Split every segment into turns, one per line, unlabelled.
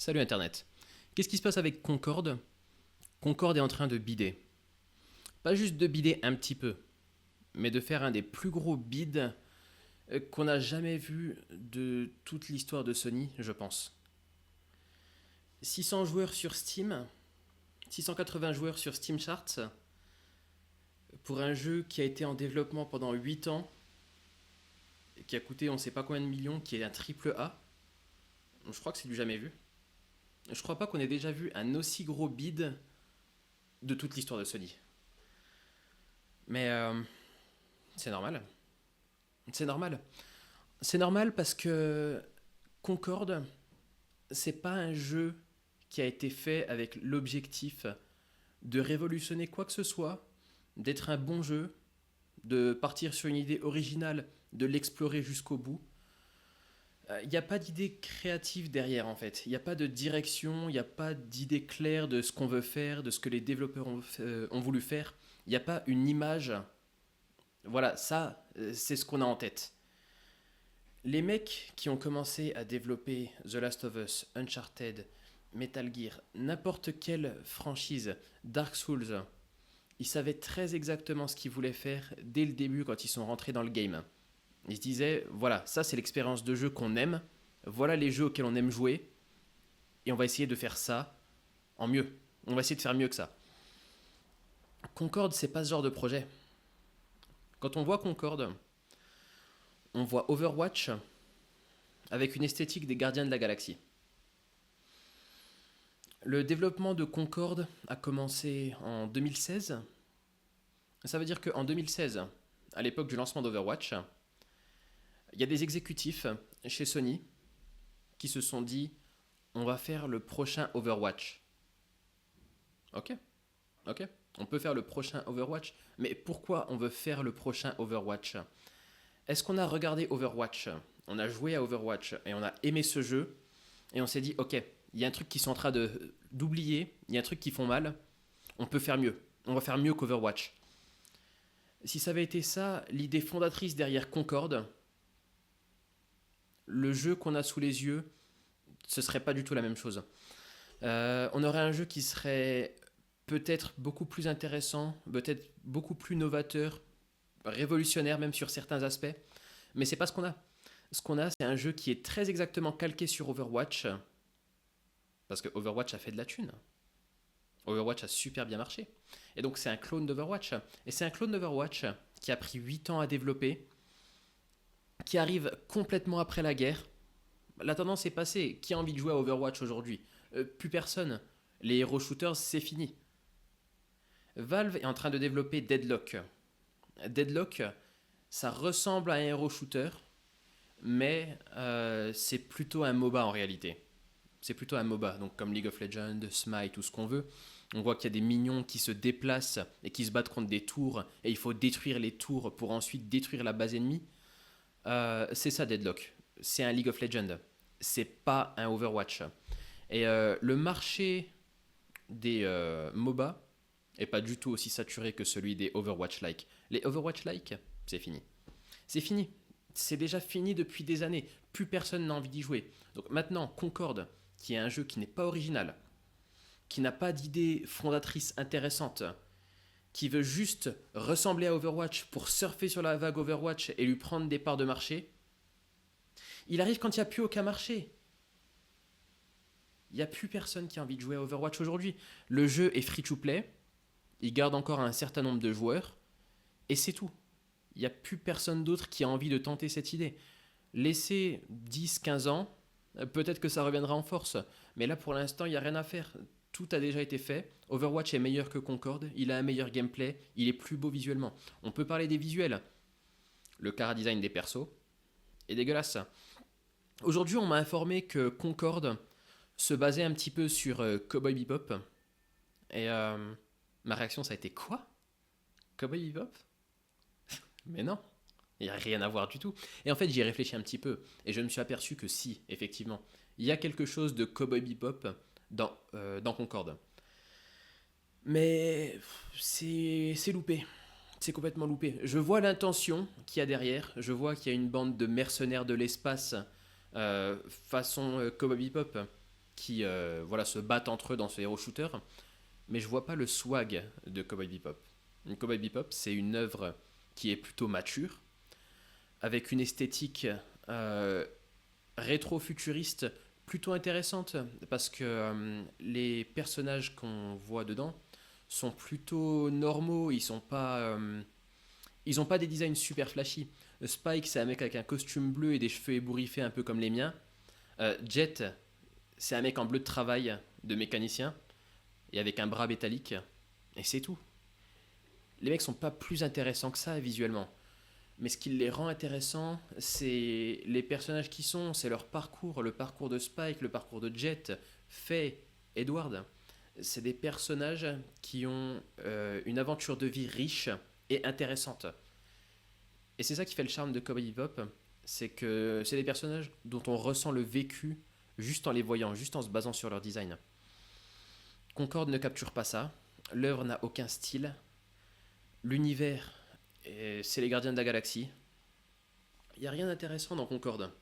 Salut Internet. Qu'est-ce qui se passe avec Concorde? Concorde est en train de bider. Pas juste de bider un petit peu, mais de faire un des plus gros bids qu'on n'a jamais vu de toute l'histoire de Sony, je pense. 600 joueurs sur Steam, 680 joueurs sur Steam Charts, pour un jeu qui a été en développement pendant 8 ans, qui a coûté on ne sait pas combien de millions, qui est un triple A. Je crois que c'est du jamais vu. Je crois pas qu'on ait déjà vu un aussi gros bid de toute l'histoire de Sony. Mais c'est normal. C'est normal. C'est normal parce que Concorde, c'est pas un jeu qui a été fait avec l'objectif de révolutionner quoi que ce soit, d'être un bon jeu, de partir sur une idée originale, de l'explorer jusqu'au bout. Il n'y a pas d'idée créative derrière en fait. Il n'y a pas de direction, il n'y a pas d'idée claire de ce qu'on veut faire, de ce que les développeurs ont voulu faire. Il n'y a pas une image. Voilà, ça, c'est ce qu'on a en tête. Les mecs qui ont commencé à développer The Last of Us, Uncharted, Metal Gear, n'importe quelle franchise, Dark Souls, ils savaient très exactement ce qu'ils voulaient faire dès le début quand ils sont rentrés dans le game. Ils se disaient, voilà, ça c'est l'expérience de jeu qu'on aime, voilà les jeux auxquels on aime jouer, et on va essayer de faire ça en mieux. On va essayer de faire mieux que ça. Concorde, c'est pas ce genre de projet. Quand on voit Concorde, on voit Overwatch avec une esthétique des Gardiens de la Galaxie. Le développement de Concorde a commencé en 2016. Ça veut dire qu'en 2016, à l'époque du lancement d'Overwatch, il y a des exécutifs chez Sony qui se sont dit on va faire le prochain Overwatch. Ok, ok, on peut faire le prochain Overwatch, mais pourquoi on veut faire le prochain Overwatch? Est-ce qu'on a regardé Overwatch, on a joué à Overwatch et on a aimé ce jeu et on s'est dit ok, il y a un truc qui sont en train d'oublier, il y a un truc qui font mal, on peut faire mieux, on va faire mieux qu'Overwatch. Si ça avait été ça, l'idée fondatrice derrière Concorde, le jeu qu'on a sous les yeux, ce serait pas du tout la même chose. On aurait un jeu qui serait peut-être beaucoup plus intéressant, peut-être beaucoup plus novateur, révolutionnaire même sur certains aspects, mais c'est pas ce qu'on a. Ce qu'on a, c'est un jeu qui est très exactement calqué sur Overwatch, parce que Overwatch a fait de la thune. Overwatch a super bien marché. Et donc c'est un clone d'Overwatch. Et c'est un clone d'Overwatch qui a pris 8 ans à développer, qui arrive complètement après la guerre. La tendance est passée. Qui a envie de jouer à Overwatch aujourd'hui? Plus personne. Les hero shooters, c'est fini. Valve est en train de développer Deadlock. Deadlock, ça ressemble à un hero shooter, mais c'est plutôt un MOBA en réalité. C'est plutôt un MOBA, donc comme League of Legends, Smite, tout ce qu'on veut. On voit qu'il y a des minions qui se déplacent et qui se battent contre des tours, et il faut détruire les tours pour ensuite détruire la base ennemie. C'est ça Deadlock. C'est un League of Legends. C'est pas un Overwatch. Et le marché des MOBA est pas du tout aussi saturé que celui des Overwatch-like. Les Overwatch-like, c'est fini. C'est fini. C'est déjà fini depuis des années. Plus personne n'a envie d'y jouer. Donc maintenant, Concorde, qui est un jeu qui n'est pas original, qui n'a pas d'idée fondatrice intéressante, qui veut juste ressembler à Overwatch pour surfer sur la vague Overwatch et lui prendre des parts de marché, il arrive quand il n'y a plus aucun marché. Il n'y a plus personne qui a envie de jouer à Overwatch aujourd'hui. Le jeu est free-to-play, il garde encore un certain nombre de joueurs, et c'est tout. Il n'y a plus personne d'autre qui a envie de tenter cette idée. Laissez 10-15 ans, peut-être que ça reviendra en force, mais là pour l'instant il n'y a rien à faire. Tout a déjà été fait. Overwatch est meilleur que Concorde, il a un meilleur gameplay, il est plus beau visuellement. On peut parler des visuels. Le chara design des persos est dégueulasse. Aujourd'hui, on m'a informé que Concorde se basait un petit peu sur Cowboy Bebop. Et ma réaction, ça a été quoi? Cowboy Bebop? Mais non, il n'y a rien à voir du tout. Et en fait, j'y ai réfléchi un petit peu. Et je me suis aperçu que si, effectivement, il y a quelque chose de Cowboy Bebop dans Concorde. Mais c'est loupé. C'est complètement loupé. Je vois l'intention qu'il y a derrière. Je vois qu'il y a une bande de mercenaires de l'espace façon Cowboy Bebop qui voilà, se battent entre eux dans ce hero shooter, mais je vois pas le swag de Cowboy Bebop. Cowboy Bebop, c'est une œuvre qui est plutôt mature, avec une esthétique euh, rétro-futuriste plutôt intéressante, parce que les personnages qu'on voit dedans sont plutôt normaux, ils ont pas des designs super flashy. Spike, c'est un mec avec un costume bleu et des cheveux ébouriffés un peu comme les miens. Jet, c'est un mec en bleu de travail de mécanicien et avec un bras métallique. Et c'est tout. Les mecs sont pas plus intéressants que ça visuellement. Mais ce qui les rend intéressants, c'est les personnages qui sont, c'est leur parcours, le parcours de Spike, le parcours de Jet, Faye, Edward. C'est des personnages qui ont une aventure de vie riche et intéressante. Et c'est ça qui fait le charme de Cowboy Bebop, c'est que c'est des personnages dont on ressent le vécu juste en les voyant, juste en se basant sur leur design. Concorde ne capture pas ça, l'œuvre n'a aucun style, l'univers, c'est les gardiens de la galaxie. Il n'y a rien d'intéressant dans Concorde.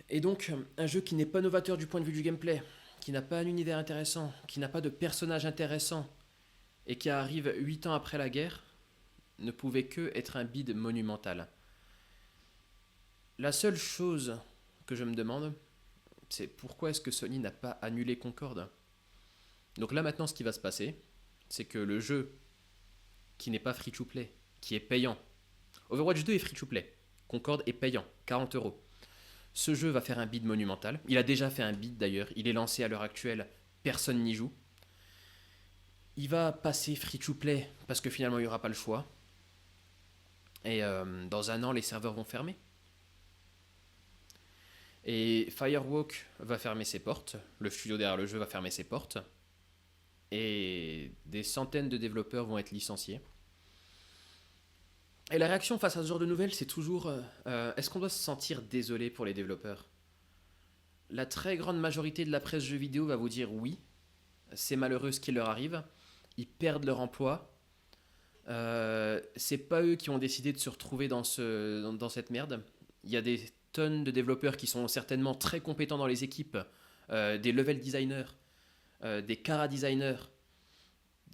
Et donc, un jeu qui n'est pas novateur du point de vue du gameplay, qui n'a pas un univers intéressant, qui n'a pas de personnages intéressants, et qui arrive 8 ans après la guerre, ne pouvait que être un bid monumental. La seule chose que je me demande, c'est pourquoi est-ce que Sony n'a pas annulé Concorde. Donc là maintenant ce qui va se passer, c'est que le jeu qui n'est pas free to play, qui est payant, Overwatch 2 est free to play, Concorde est payant, 40€. Ce jeu va faire un bid monumental, il a déjà fait un bid d'ailleurs, il est lancé à l'heure actuelle, personne n'y joue. Il va passer free to play parce que finalement il n'y aura pas le choix. Et dans un an les serveurs vont fermer. Et Firewalk va fermer ses portes, le studio derrière le jeu va fermer ses portes, et des centaines de développeurs vont être licenciés. Et la réaction face à ce genre de nouvelles, c'est toujours est-ce qu'on doit se sentir désolé pour les développeurs? La très grande majorité de la presse jeux vidéo va vous dire oui, c'est malheureux ce qui leur arrive, ils perdent leur emploi, c'est pas eux qui ont décidé de se retrouver dans cette merde. Il y a des tonnes de développeurs qui sont certainement très compétents dans les équipes, des level designers, des cara designers,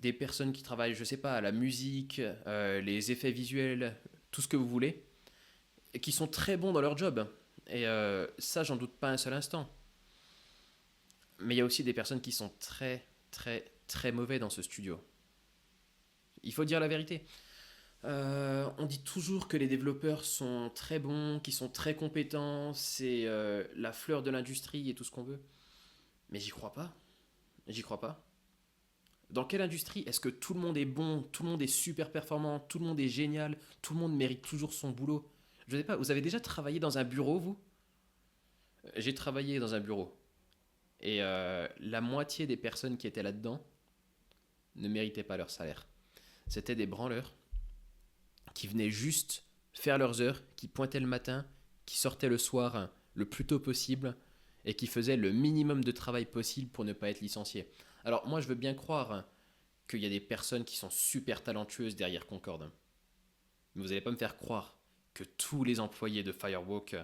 des personnes qui travaillent, je sais pas, à la musique, les effets visuels, tout ce que vous voulez, et qui sont très bons dans leur job. Et ça, j'en doute pas un seul instant. Mais il y a aussi des personnes qui sont très, très, très mauvais dans ce studio. Il faut dire la vérité. On dit toujours que les développeurs sont très bons, qu'ils sont très compétents, c'est la fleur de l'industrie et tout ce qu'on veut. Mais j'y crois pas. J'y crois pas. Dans quelle industrie est-ce que tout le monde est bon, tout le monde est super performant, tout le monde est génial, tout le monde mérite toujours son boulot? Je sais pas, vous avez déjà travaillé dans un bureau, vous? J'ai travaillé dans un bureau. Et la moitié des personnes qui étaient là-dedans ne méritaient pas leur salaire. C'était des branleurs qui venaient juste faire leurs heures, qui pointaient le matin, qui sortaient le soir le plus tôt possible et qui faisaient le minimum de travail possible pour ne pas être licenciés. Alors moi je veux bien croire qu'il y a des personnes qui sont super talentueuses derrière Concorde. Mais vous n'allez pas me faire croire que tous les employés de Firewalk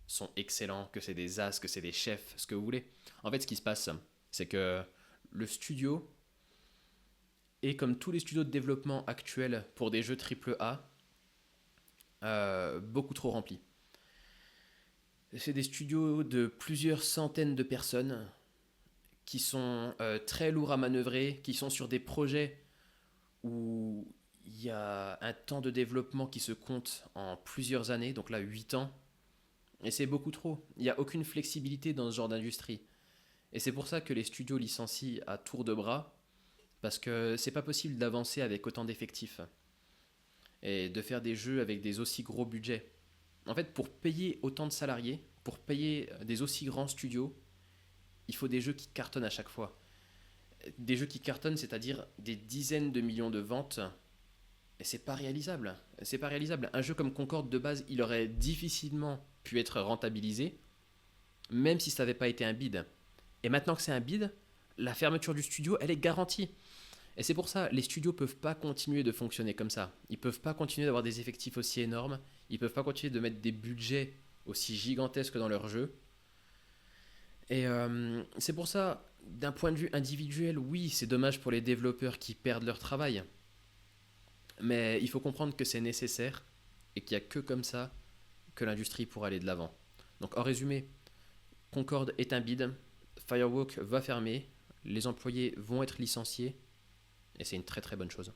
sont excellents, que c'est des as, que c'est des chefs, ce que vous voulez. En fait ce qui se passe, c'est que le studio est comme tous les studios de développement actuels pour des jeux AAA, beaucoup trop rempli. C'est des studios de plusieurs centaines de personnes qui sont très lourds à manœuvrer, qui sont sur des projets où il y a un temps de développement qui se compte en plusieurs années, donc là 8 ans, et c'est beaucoup trop. Il n'y a aucune flexibilité dans ce genre d'industrie. Et c'est pour ça que les studios licencient à tour de bras, parce que c'est pas possible d'avancer avec autant d'effectifs et de faire des jeux avec des aussi gros budgets. En fait, pour payer autant de salariés, pour payer des aussi grands studios, il faut des jeux qui cartonnent à chaque fois. Des jeux qui cartonnent, c'est-à-dire des dizaines de millions de ventes. Et c'est pas réalisable. C'est pas réalisable. Un jeu comme Concorde de base, il aurait difficilement pu être rentabilisé, même si ça n'avait pas été un bid. Et maintenant que c'est un bid, la fermeture du studio, elle est garantie. Et c'est pour ça, les studios peuvent pas continuer de fonctionner comme ça. Ils peuvent pas continuer d'avoir des effectifs aussi énormes. Ils peuvent pas continuer de mettre des budgets aussi gigantesques dans leurs jeux. Et c'est pour ça, d'un point de vue individuel, oui, c'est dommage pour les développeurs qui perdent leur travail. Mais il faut comprendre que c'est nécessaire et qu'il n'y a que comme ça que l'industrie pourra aller de l'avant. Donc en résumé, Concorde est un bide, Firewalk va fermer, les employés vont être licenciés et c'est une très très bonne chose.